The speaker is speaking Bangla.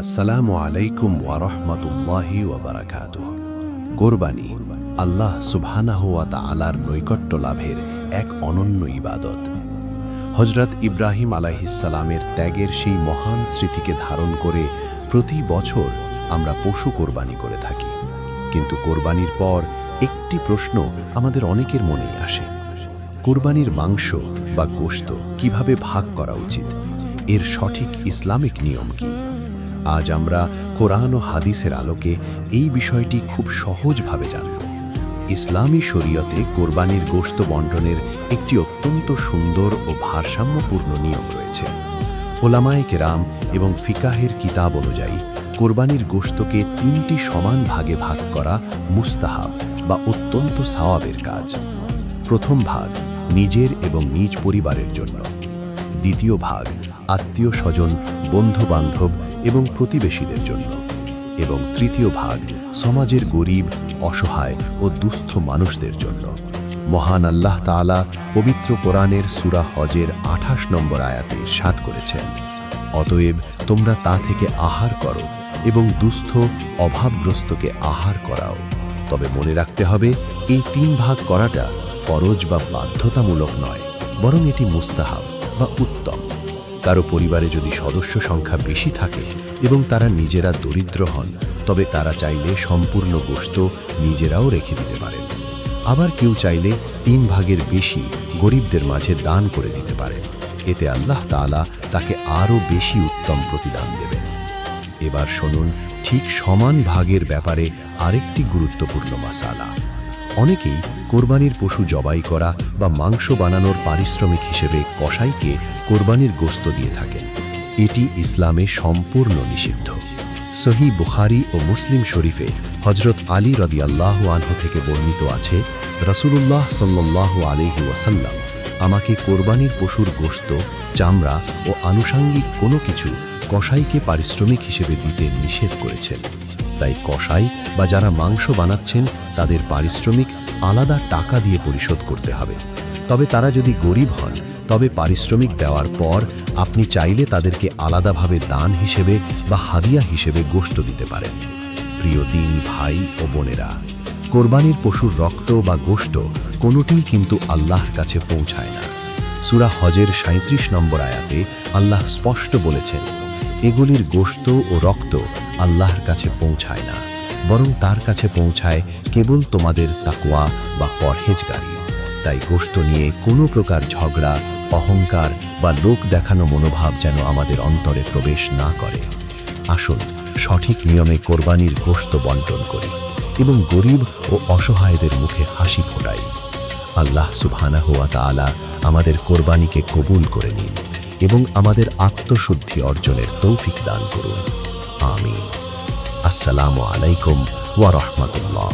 আসসালামু আলাইকুম ওয়া রাহমাতুল্লাহি ওয়া বারাকাতুহু। কোরবানি আল্লাহ সুবহানাহু ওয়া তাআলার নৈকট্য লাভের এক অনন্য ইবাদত। হযরত ইব্রাহিম আলাইহিস সালামের ত্যাগের সেই মহান স্মৃতিকে ধারণ করে প্রতি বছর আমরা পশু কোরবানি করে থাকি। কিন্তু কোরবানির পর একটি প্রশ্ন আমাদের অনেকের মনেই আসে, কোরবানির মাংস বা গোশত কিভাবে ভাগ করা উচিত, এর সঠিক ইসলামিক নিয়ম কি? আজ আমরা কোরআন ও হাদিসের আলোকে এই বিষয়টি খুব সহজভাবে জানব। ইসলামী শরীয়তে কোরবানির গোশত বণ্টনের একটি অত্যন্ত সুন্দর ও ভারসাম্যপূর্ণ নিয়ম রয়েছে। ওলামায়ে কেরাম এবং ফিকাহের কিতাব অনুযায়ী কোরবানির গোশতকে 3টি সমান ভাগে ভাগ করা মুস্তাহাব বা অত্যন্ত সওয়াবের কাজ। প্রথম ভাগ নিজের এবং নিজ পরিবারের জন্য, দ্বিতীয় ভাগ আত্মীয় স্বজন, বন্ধু বান্ধব এবং প্রতিবেশীদের জন্য, এবং তৃতীয় ভাগ সমাজের গরিব, অসহায় ও দুস্থ মানুষদের জন্য। মহান আল্লাহ তাআলা পবিত্র কোরআনের সূরা হজের 28 নম্বর আয়াতে ইরশাদ করেছেন, অতএব তোমরা তা থেকে আহার করো এবং দুস্থ অভাবগ্রস্তকে আহার করাও। তবে মনে রাখতে হবে, এই 3 ভাগ করাটা ফরজ বা বাধ্যতামূলক নয়, বরং এটি মুস্তাহাব বা উত্তম। কারো পরিবারে যদি সদস্য সংখ্যা বেশি থাকে এবং তারা নিজেরা দরিদ্র হন, তবে তারা চাইলে সম্পূর্ণ গোশত নিজেরাও রেখে দিতে পারেন। আবার কেউ চাইলে 3 ভাগের বেশি গরিবদের মাঝে দান করে দিতে পারেন। এতে আল্লাহ তাআলা তাকে আরও বেশি উত্তম প্রতিদান দেবেন। এবার শুনুন ঠিক সমান ভাগের ব্যাপারে আরেকটি গুরুত্বপূর্ণ মাসালা। অনেকেই কোরবানির পশু জবাই করা বা মাংস বানানোর পারিশ্রমিক হিসেবে কসাইকে কোরবানির গোশত দিয়ে থাকেন। এটি ইসলামে সম্পূর্ণ নিষিদ্ধ। সহিহ বুখারী ও মুসলিম শরীফে হযরত আলী রাদিয়াল্লাহু আনহু থেকে বর্ণিত আছে, রাসূলুল্লাহ সাল্লাল্লাহু আলাইহি ওয়াসাল্লাম আমাকে কোরবানির পশুর গোশত, চামড়া ও আনুষাঙ্গিক কোনো কিছু কসাইকে পারিশ্রমিক হিসেবে দিতে নিষেধ করেছেন। তাই কসাই বা যারা মাংস বানাচ্ছেন তাদের পারিশ্রমিক আলাদা টাকা দিয়ে পরিশোধ করতে হবে। তবে তারা যদি গরিব হন, তবে পারিশ্রমিক দেওয়ার পর আপনি চাইলে তাদেরকে আলাদাভাবে দান হিসেবে বা হাদিয়া হিসেবে গোশত দিতে পারেন। প্রিয় দিনী ভাই ও বোনেরা, কোরবানির পশুর রক্ত বা গোশত কোনোটিই কিন্তু আল্লাহর কাছে পৌঁছায় না। সূরা হজের 37 নম্বর আয়াতে আল্লাহ স্পষ্ট বলেছেন, এগুলির গোশত ও রক্ত আল্লাহর কাছে পৌঁছায় না, বরং তার কাছে পৌঁছায় কেবল তোমাদের তাকওয়া বা পরহেজগারি। তাই গোশত নিয়ে কোনো প্রকার ঝগড়া, অহংকার বা লোক দেখানো মনোভাব যেন আমাদের অন্তরে প্রবেশ না করে। আসুন সঠিক নিয়মে কোরবানির গোশত বণ্টন করি এবং গরিব ও অসহায়দের মুখে হাসি ফোটাই। আল্লাহ সুবহানাহু ওয়া তাআলা আমাদের কোরবানিকে কবুল করে নিন এবং আমাদের আত্মশুদ্ধি অর্জনের তৌফিক দান করুন। আমিন। আসসালামু আলাইকুম ওয়া রাহমাতুল্লাহ।